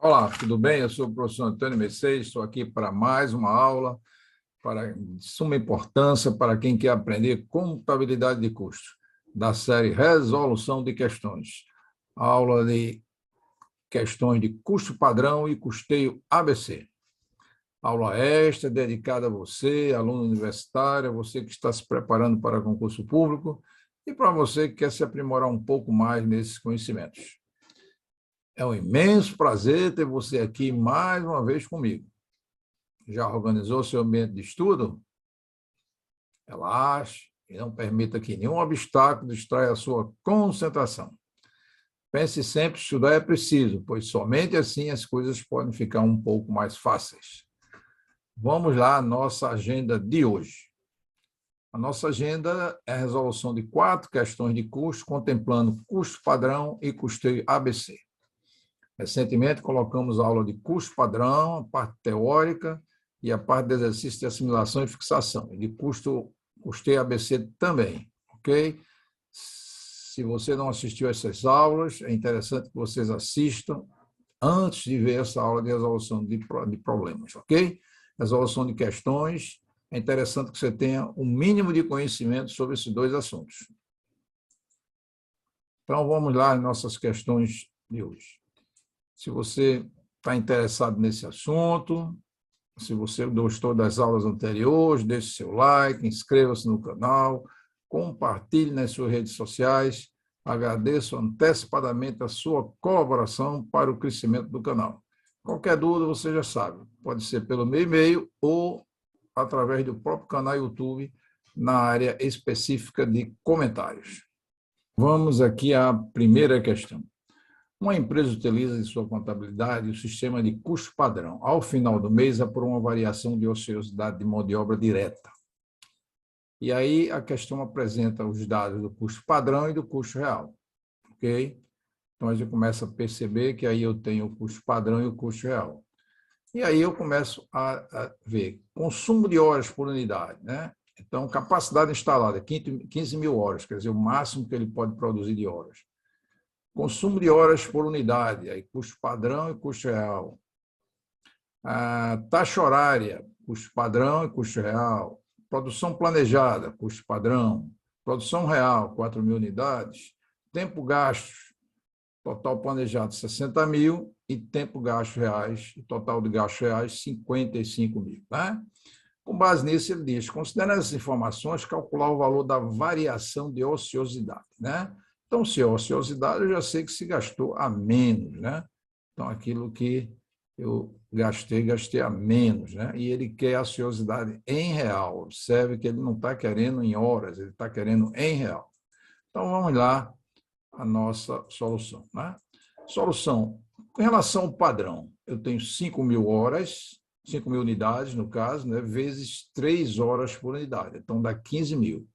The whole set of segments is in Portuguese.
Olá, tudo bem? Eu sou o professor Antônio Mercedes, estou aqui para mais uma aula de suma importância para quem quer aprender contabilidade de custos, da série Resolução de Questões. Aula de questões de custo padrão e custeio ABC. Aula extra dedicada a você, aluno universitário, você que está se preparando para concurso público e para você que quer se aprimorar um pouco mais nesses conhecimentos. É um imenso prazer ter você aqui mais uma vez comigo. Já organizou seu ambiente de estudo? Relaxe e não permita que nenhum obstáculo distraia a sua concentração. Pense sempre que estudar é preciso, pois somente assim as coisas podem ficar um pouco mais fáceis. Vamos lá à nossa agenda de hoje. A nossa agenda é a resolução de 4 questões de custo, contemplando custo padrão e custeio ABC. Recentemente, colocamos a aula de custo padrão, a parte teórica e a parte de exercício de assimilação e fixação, e de custeio ABC também, ok? Se você não assistiu a essas aulas, é interessante que vocês assistam antes de ver essa aula de resolução de problemas, ok? Resolução de questões, é interessante que você tenha o mínimo de conhecimento sobre esses dois assuntos. Então, vamos lá às nossas questões de hoje. Se você está interessado nesse assunto, se você gostou das aulas anteriores, deixe seu like, inscreva-se no canal, compartilhe nas suas redes sociais. Agradeço antecipadamente a sua colaboração para o crescimento do canal. Qualquer dúvida, você já sabe, pode ser pelo meu e-mail ou através do próprio canal YouTube, na área específica de comentários. Vamos aqui à primeira questão. Uma empresa utiliza em sua contabilidade o sistema de custo padrão. Ao final do mês, apura uma variação de ociosidade de mão de obra direta. E aí a questão apresenta os dados do custo padrão e do custo real. Ok? Então, a gente começa a perceber que aí eu tenho o custo padrão e o custo real. E aí eu começo a ver consumo de horas por unidade, né? Então, capacidade instalada, 15 mil horas, quer dizer, o máximo que ele pode produzir de horas. Consumo de horas por unidade, aí custo padrão e custo real. A taxa horária, custo padrão e custo real. Produção planejada, custo padrão. Produção real, 4 mil unidades. Tempo gasto, total planejado 60 mil e tempo gasto reais, total de gastos reais 55 mil. Né? Com base nisso, ele diz, considerando essas informações, calcular o valor da variação de ociosidade. Né? Então, se é ociosidade, eu já sei que se gastou a menos. Né? Então, aquilo que eu gastei a menos. Né? E ele quer a ociosidade em real. Observe que ele não está querendo em horas, ele está querendo em real. Então, vamos lá a nossa solução. Né? Solução. Com relação ao padrão, eu tenho 5 mil horas, 5 mil unidades, no caso, né, vezes 3 horas por unidade. Então, dá 15 mil.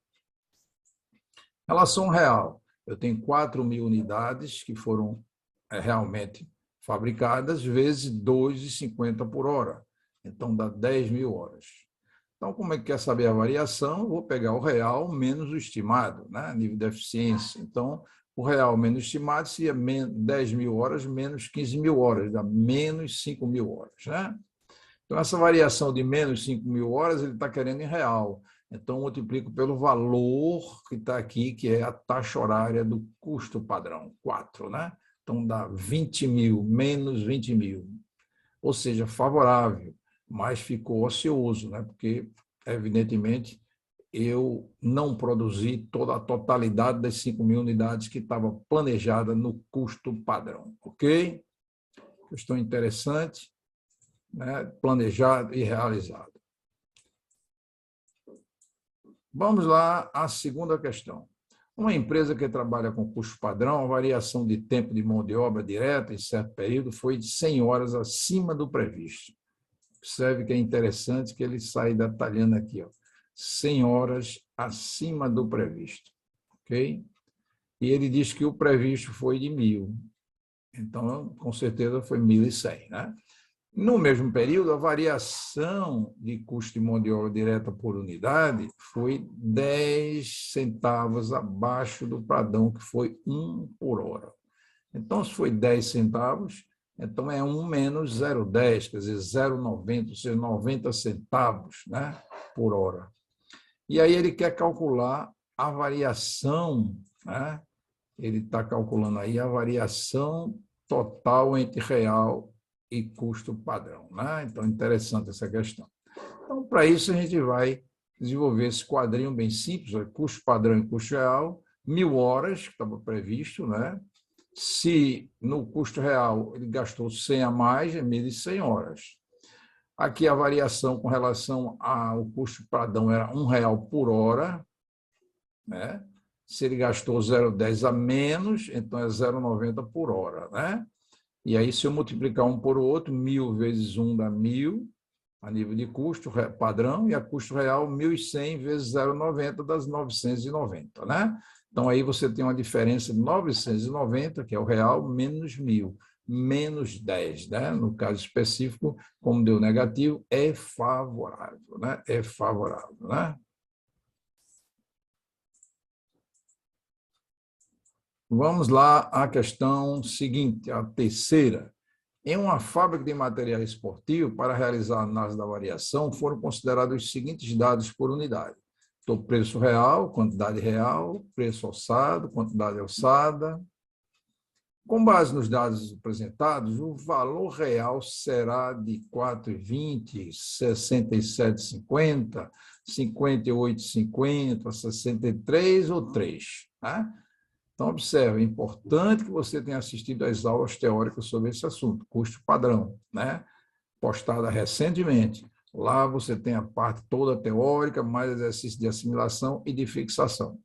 Relação real, eu tenho 4 mil unidades que foram realmente fabricadas, vezes 2,50 por hora. Então, dá 10 mil horas. Então, como é que quer saber a variação? Eu vou pegar o real menos o estimado, né? Nível de eficiência. Então, o real menos estimado seria 10 mil horas menos 15 mil horas, dá menos 5 mil horas. Né? Então, essa variação de menos 5 mil horas, ele está querendo em real. Então, multiplico pelo valor que está aqui, que é a taxa horária do custo padrão, 4. Né? Então, dá 20 mil menos 20 mil. Ou seja, favorável, mas ficou ocioso, né? Porque, evidentemente, eu não produzi toda a totalidade das 5 mil unidades que estava planejada no custo padrão. Ok? Questão interessante, né? Planejado e realizado. Vamos lá à segunda questão. Uma empresa que trabalha com custo padrão, a variação de tempo de mão de obra direta em certo período foi de 100 horas acima do previsto. Observe que é interessante que ele sai detalhando aqui, ó, 100 horas acima do previsto. Ok? E ele diz que o previsto foi de 1.000. Então, com certeza, foi 1.100. Né? No mesmo período, a variação de custo de mão de obra direta por unidade foi 10 centavos abaixo do padrão, que foi 1 por hora. Então, se foi 10 centavos, Então, é 1 menos 0,10, quer dizer, 0,90, ou seja, 90 centavos, né, por hora. E aí ele quer calcular a variação, né? Ele está calculando aí a variação total entre real e custo padrão, né? Então, interessante essa questão. Então, para isso, a gente vai desenvolver esse quadrinho bem simples, custo padrão e custo real, 1.000 horas, que estava previsto, né? Se no custo real ele gastou 100 a mais, é 1.100 horas. Aqui a variação com relação ao custo padrão era R$ 1 por hora, né? Se ele gastou 0,10 a menos, então é 0,90 por hora, né? E aí, se eu multiplicar um por outro, 1.000 vezes 1 dá 1.000, a nível de custo padrão, e a custo real, 1.100 vezes 0,90 das 990, né? Então, aí você tem uma diferença de 990, que é o real, menos 1.000, menos 10, né? No caso específico, como deu negativo, é favorável, né? É favorável, né? Vamos lá à questão seguinte, a terceira. Em uma fábrica de material esportivo, para realizar a análise da variação, foram considerados os seguintes dados por unidade. Então, preço real, preço alçado, quantidade alçada. Com base nos dados apresentados, o valor real será de 4,20, 67,50, 58,50, 63 ou 3. Tá? Então, observe, é importante que você tenha assistido às aulas teóricas sobre esse assunto, custo padrão, né? Postada recentemente. Lá você tem a parte toda teórica, mais exercício de assimilação e de fixação.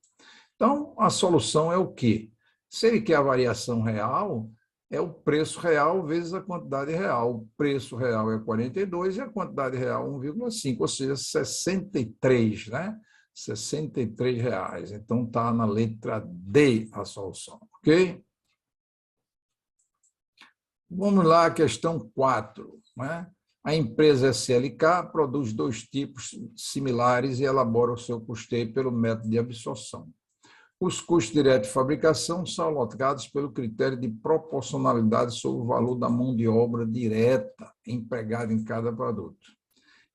Então, a solução é o quê? Se ele quer a variação real, é o preço real vezes a quantidade real. O preço real é 42 e a quantidade real 1,5, ou seja, 63, né? R$ 63. Então, está na letra D a solução, ok? Vamos lá, questão 4. Né? A empresa SLK produz 2 tipos similares e elabora o seu custeio pelo método de absorção. Os custos diretos de fabricação são alocados pelo critério de proporcionalidade sobre o valor da mão de obra direta empregada em cada produto.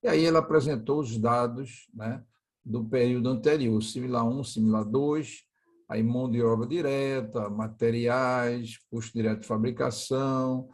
E aí ele apresentou os dados, né, do período anterior, similar 1, similar 2, aí mão de obra direta, materiais, custo direto de fabricação,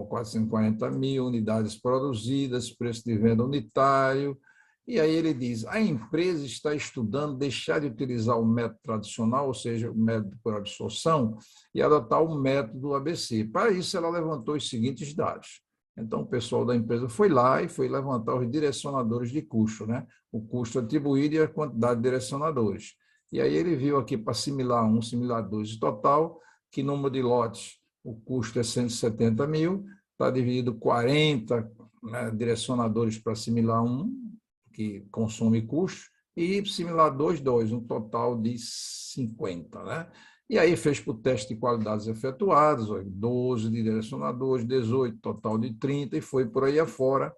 440 mil unidades produzidas, preço de venda unitário. E aí ele diz, a empresa está estudando deixar de utilizar o método tradicional, ou seja, o método por absorção, e adotar o método ABC. Para isso, ela levantou os seguintes dados. Então, o pessoal da empresa foi lá e foi levantar os direcionadores de custo, né? O custo atribuído e a quantidade de direcionadores. E aí ele viu aqui para similar 1, similar 2 total, que número de lotes, o custo é 170 mil, está dividido 40, né, direcionadores para similar 1, que consome custo, e similar 2, 2, um total de 50, né? E aí fez para o teste de qualidades efetuados, 12 de direcionadores, 18, total de 30, e foi por aí afora,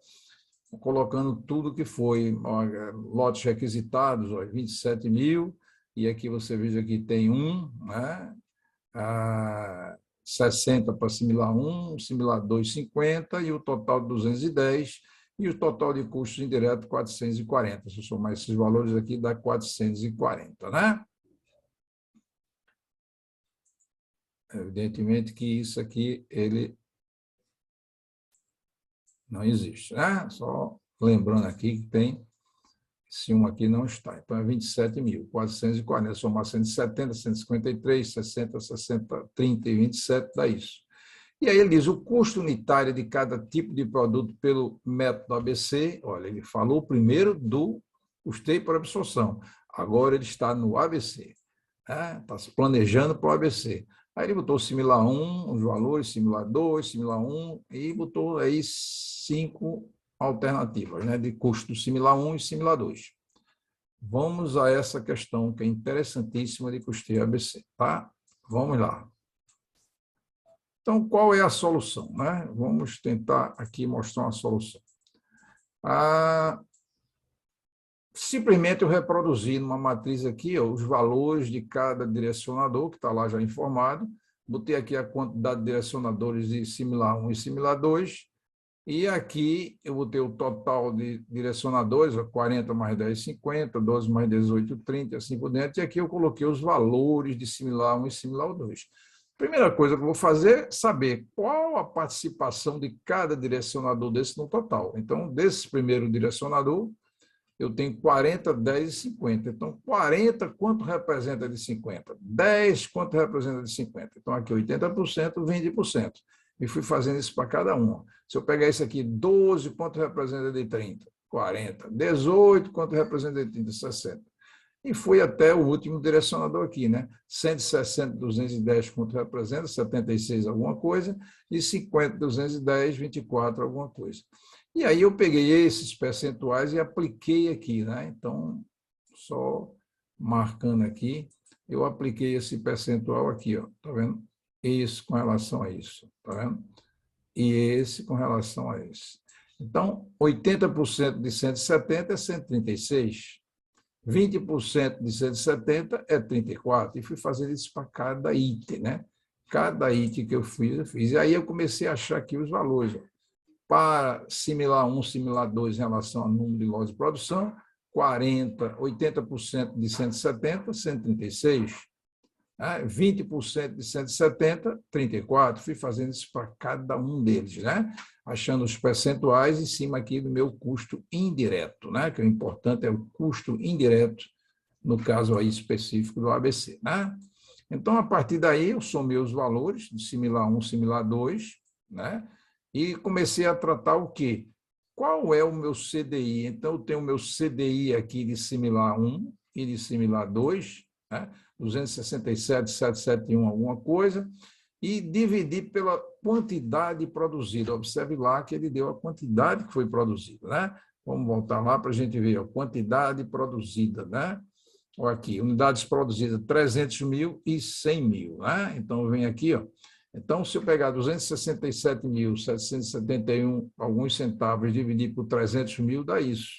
colocando tudo que foi, lotes requisitados, 27 mil, e aqui você veja que tem né? 60 para similar 1, similar 2, 50, e o total de 210, e o total de custos indiretos 440. Se eu somar esses valores aqui, dá 440, né? Evidentemente que isso aqui, ele não existe, né? Só lembrando aqui que tem, esse 1 aqui não está. Então, é 27.440. Somar 170, 153, 60, 60, 30 e 27, dá isso. E aí ele diz, o custo unitário de cada tipo de produto pelo método ABC, olha, ele falou primeiro do custeio por absorção, agora ele está no ABC, né? Está se planejando para o ABC. Aí ele botou similar 1, os valores, similar 2, similar 1, e botou aí 5 alternativas, né, de custo similar 1 e similar 2. Vamos a essa questão que é interessantíssima de custeio ABC, tá? Vamos lá. Então, qual é a solução, né? Vamos tentar aqui mostrar uma solução. Simplesmente eu reproduzir numa matriz aqui os valores de cada direcionador, que está lá já informado, botei aqui a quantidade de direcionadores de similar 1 e similar 2, e aqui eu botei o total de direcionadores, 40 mais 10, 50, 12 mais 18, 30, assim por diante, e aqui eu coloquei os valores de similar 1 e similar 2. Primeira coisa que eu vou fazer é saber qual a participação de cada direcionador desse no total. Então, desse primeiro direcionador, eu tenho 40, 10 e 50. Então, 40, quanto representa de 50? 10, quanto representa de 50? Então, aqui 80%, 20%. E fui fazendo isso para cada um. Se eu pegar isso aqui, 12, quanto representa de 30? 40. 18, quanto representa de 30? 60. E fui até o último direcionador aqui, né? 160, 210, quanto representa? 76, alguma coisa. E 50, 210, 24, alguma coisa. E aí eu peguei esses percentuais e apliquei aqui, né? Então, só marcando aqui, eu apliquei esse percentual aqui, ó, tá vendo? Esse com relação a isso, tá vendo? E esse com relação a esse. Então, 80% de 170 é 136, 20% de 170 é 34, e fui fazendo isso para cada item, né? Cada item que eu fiz. E aí eu comecei a achar aqui os valores, ó. Para similar 1, similar 2 em relação ao número de lotes de produção, 40, 80% de 170, 136. 20% de 170, 34. Fui fazendo isso para cada um deles, né? Achando os percentuais em cima aqui do meu custo indireto, né? Que o importante é o custo indireto, no caso aí específico do ABC, né? Então, a partir daí, eu somei os valores de similar 1, similar 2, né? E comecei a tratar o quê? Qual é o meu CDI? Então, eu tenho o meu CDI aqui de similar 1 e de similar 2, né? 267.771 alguma coisa, e dividir pela quantidade produzida. Observe lá que ele deu a quantidade que foi produzida, né? Vamos voltar lá para a gente ver a quantidade produzida, né? Olha aqui, unidades produzidas 300 mil e 100 mil, né? Então, vem aqui, ó. Então, se eu pegar 267.771 alguns centavos e dividir por 300 mil, dá isso.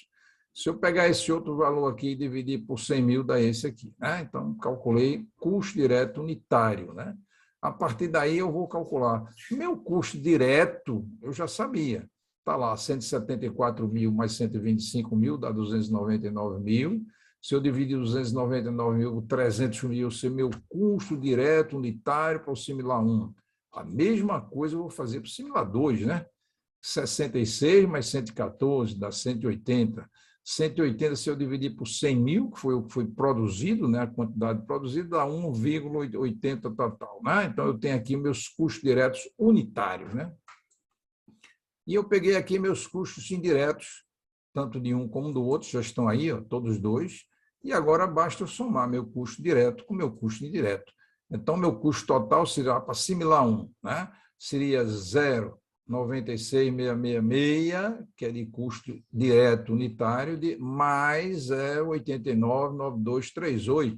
Se eu pegar esse outro valor aqui e dividir por 100 mil, dá esse aqui, né? Então, calculei custo direto unitário, né? A partir daí, eu vou calcular. Meu custo direto, eu já sabia. Está lá, 174 mil mais 125 mil, dá 299 mil. Se eu dividir 299 mil por 300 mil, se meu custo direto unitário para o similar 1. A mesma coisa eu vou fazer para o similar 2, né? 66 mais 114 dá 180. 180, se eu dividir por 100 mil, que foi o que foi produzido, né? A quantidade produzida, dá 1,80 total, né? Então, eu tenho aqui meus custos diretos unitários, né? E eu peguei aqui meus custos indiretos, tanto de um como do outro, já estão aí, ó, todos dois, e agora basta eu somar meu custo direto com meu custo indireto. Então, meu custo total seria, para similar 1, né? Seria 0,96666, que é de custo direto unitário, mais 0,899238.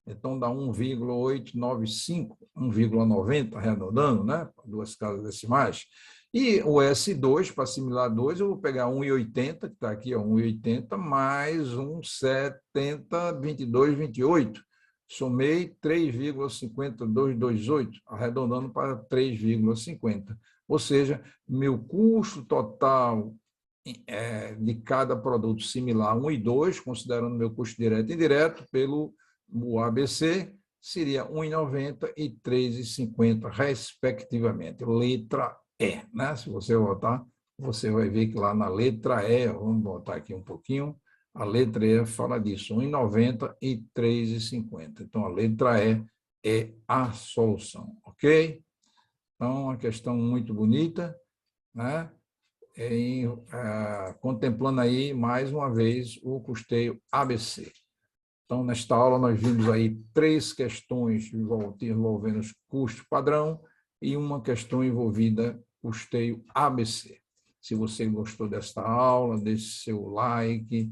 Então, dá 1,895, 1,90, arredondando, né? Duas casas decimais. E o S2, para similar 2, eu vou pegar 1,80, que está aqui, 1,80, mais 1,70, 22, 28. Somei 3,50228, arredondando para 3,50. Ou seja, meu custo total de cada produto similar 1 e 2, considerando meu custo direto e indireto, pelo ABC, seria 1,90 e 3,50, respectivamente. Letra E, né? Se você voltar, você vai ver que lá na letra E, vamos voltar aqui um pouquinho, a letra E fala disso, 1,90 e 3,50. Então, a letra E é a solução, ok? Então, uma questão muito bonita, né? Contemplando aí, mais uma vez, o custeio ABC. Então, nesta aula, nós vimos aí 3 questões envolvendo os custos padrão e uma questão envolvida custeio ABC. Se você gostou desta aula, deixe seu like,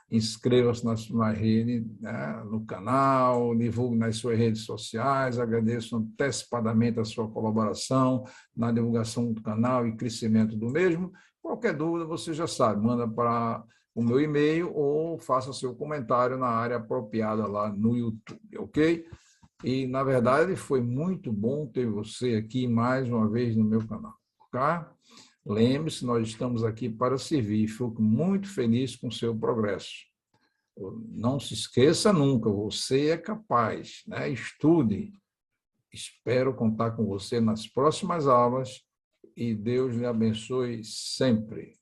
inscreva-se na rede, né, no canal, divulgue nas suas redes sociais, agradeço antecipadamente a sua colaboração na divulgação do canal e crescimento do mesmo. Qualquer dúvida, você já sabe, manda para o meu e-mail ou faça seu comentário na área apropriada lá no YouTube, ok? E, na verdade, foi muito bom ter você aqui mais uma vez no meu canal. Tá? Lembre-se, nós estamos aqui para servir. Fico muito feliz com o seu progresso. Não se esqueça nunca, você é capaz, né? Estude. Espero contar com você nas próximas aulas e Deus lhe abençoe sempre.